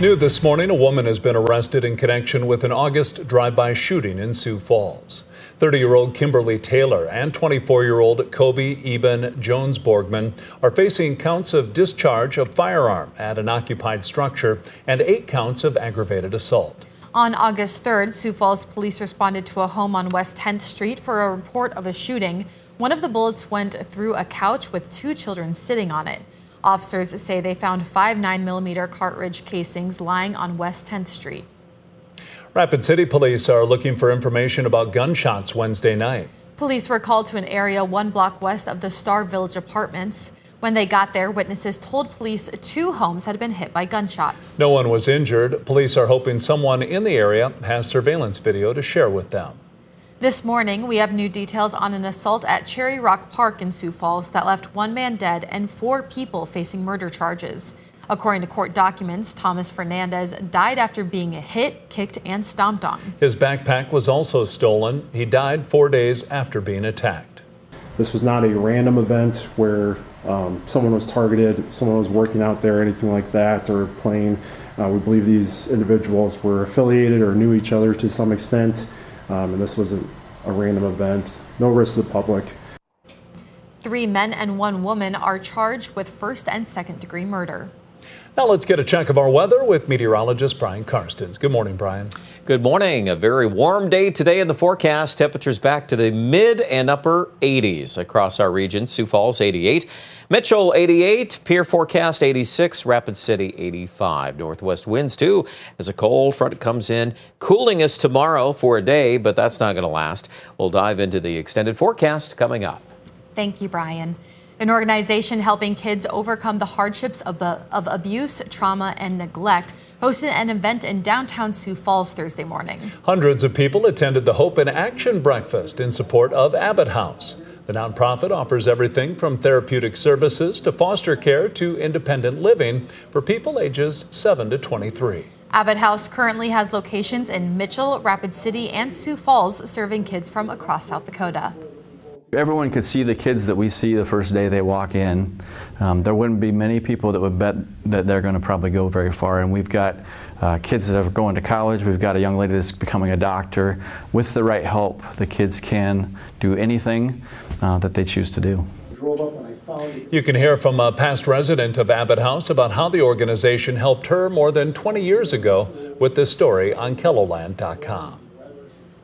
New this morning, a woman has been arrested in connection with an August drive-by shooting in Sioux Falls. 30-year-old Kimberly Taylor and 24-year-old Kobe Eben Jones Borgman are facing counts of discharge of firearm at an occupied structure and 8 counts of aggravated assault. On August 3rd, Sioux Falls police responded to a home on West 10th Street for a report of a shooting. One of the bullets went through a couch with 2 children sitting on it. Officers say they found 5 9mm cartridge casings lying on West 10th Street. Rapid City police are looking for information about gunshots Wednesday night. Police were called to an area 1 block west of the Star Village Apartments. When they got there, witnesses told police 2 homes had been hit by gunshots. No one was injured. Police are hoping someone in the area has surveillance video to share with them. This morning, we have new details on an assault at Cherry Rock Park in Sioux Falls that left 1 man dead and 4 people facing murder charges. According to court documents, Thomas Fernandez died after being hit, kicked, and stomped on. His backpack was also stolen. He died 4 days after being attacked. This was not a random event where someone was targeted, someone was working out there, anything like that, or playing. We believe these individuals were affiliated or knew each other to some extent. And this wasn't a random event. No risk to the public. 3 men and 1 woman are charged with first and second degree murder. Now let's get a check of our weather with meteorologist Brian Karstens. Good morning, Brian. Good morning. A very warm day today in the forecast. Temperatures back to the mid and upper 80s across our region. Sioux Falls 88, Mitchell 88, Pier forecast 86, Rapid City 85. Northwest winds too as a cold front comes in, cooling us tomorrow for a day, but that's not going to last. We'll dive into the extended forecast coming up. Thank you, Brian. An organization helping kids overcome the hardships of abuse, trauma, and neglect hosted an event in downtown Sioux Falls Thursday morning. Hundreds of people attended the Hope in Action breakfast in support of Abbott House. The nonprofit offers everything from therapeutic services to foster care to independent living for people ages 7 to 23. Abbott House currently has locations in Mitchell, Rapid City, and Sioux Falls, serving kids from across South Dakota. Everyone could see the kids that we see the first day they walk in. There wouldn't be many people that would bet that they're going to probably go very far. And we've got kids that are going to college. We've got a young lady that's becoming a doctor. With the right help, the kids can do anything that they choose to do. You can hear from a past resident of Abbott House about how the organization helped her more than 20 years ago with this story on KELOLAND.com.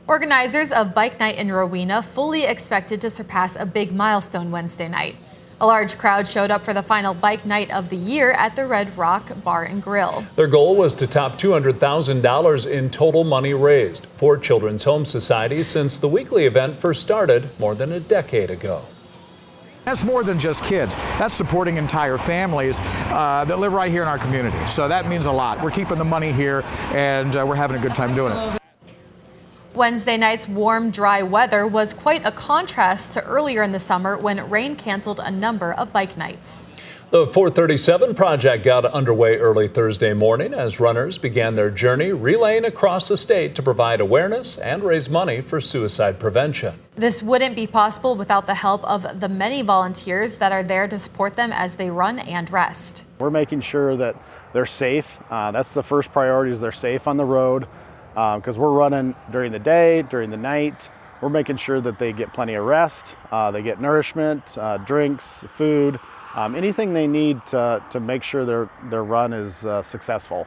Organizers of Bike Night in Rowena fully expected to surpass a big milestone Wednesday night. A large crowd showed up for the final bike night of the year at the Red Rock Bar and Grill. Their goal was to top $200,000 in total money raised for Children's Home Society since the weekly event first started more than a decade ago. That's more than just kids. That's supporting entire families that live right here in our community. So that means a lot. We're keeping the money here, and we're having a good time doing it. Wednesday night's warm, dry weather was quite a contrast to earlier in the summer when rain canceled a number of bike nights. The 437 project got underway early Thursday morning as runners began their journey relaying across the state to provide awareness and raise money for suicide prevention. This wouldn't be possible without the help of the many volunteers that are there to support them as they run and rest. We're making sure that they're safe. That's the first priority, is they're safe on the road. Because we're running during the day, during the night. We're making sure that they get plenty of rest, they get nourishment, drinks, food, anything they need to make sure their run is successful.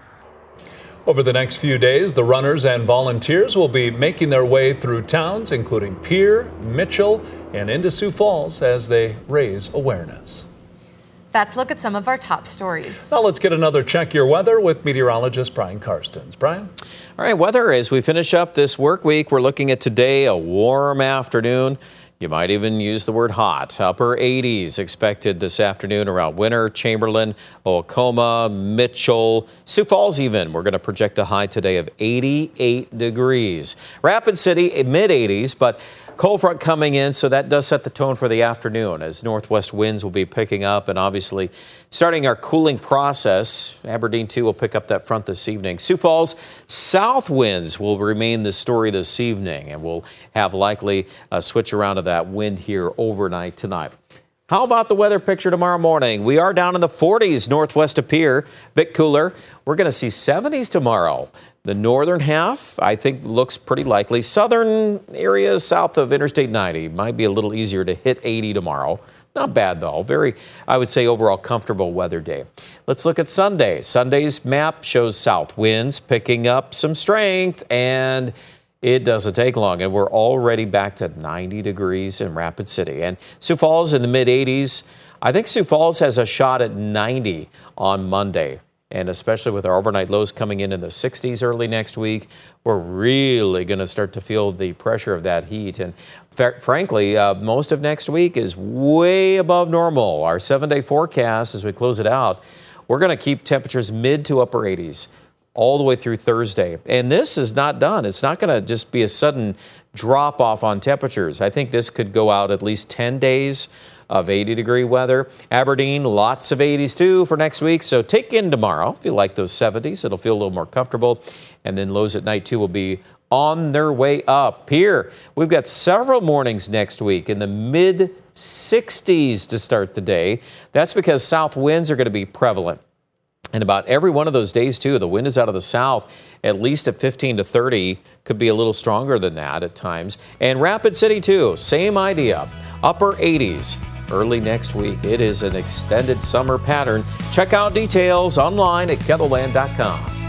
Over the next few days, the runners and volunteers will be making their way through towns including Pierre, Mitchell, and into Sioux Falls as they raise awareness. That's a look at some of our top stories. Now let's get another Check Your Weather with meteorologist Brian Karstens. Brian? All right, weather as we finish up this work week. We're looking at today, a warm afternoon. You might even use the word hot. Upper 80s expected this afternoon around Winter, Chamberlain, Oklahoma, Mitchell, Sioux Falls even. We're going to project a high today of 88 degrees. Rapid City, mid 80s, but cold front coming in, so that does set the tone for the afternoon as northwest winds will be picking up and obviously starting our cooling process. Aberdeen, too, will pick up that front this evening. Sioux Falls, south winds will remain the story this evening, and we'll have likely a switch around of that wind here overnight tonight. How about the weather picture tomorrow morning? We are down in the 40s northwest of Pier, a bit cooler. We're going to see 70s tomorrow. The northern half, I think, looks pretty likely. Southern areas south of Interstate 90 might be a little easier to hit 80 tomorrow. Not bad, though. Very, I would say, overall comfortable weather day. Let's look at Sunday. Sunday's map shows south winds picking up some strength, and it doesn't take long, and we're already back to 90 degrees in Rapid City. And Sioux Falls in the mid-80s. I think Sioux Falls has a shot at 90 on Monday. And especially with our overnight lows coming in the 60s early next week, we're really going to start to feel the pressure of that heat. And frankly, most of next week is way above normal. Our 7-day forecast, as we close it out, we're going to keep temperatures mid to upper 80s all the way through Thursday. And this is not done. It's not going to just be a sudden drop off on temperatures. I think this could go out at least 10 days of 80-degree weather. Aberdeen, lots of 80s too for next week. So take in tomorrow if you like those 70s. It'll feel a little more comfortable. And then lows at night too will be on their way up. Here, we've got several mornings next week in the mid-60s to start the day. That's because south winds are going to be prevalent. And about every one of those days, too, the wind is out of the south, at least at 15 to 30, could be a little stronger than that at times. And Rapid City, too, same idea, upper 80s early next week. It is an extended summer pattern. Check out details online at KETHLELAND.com.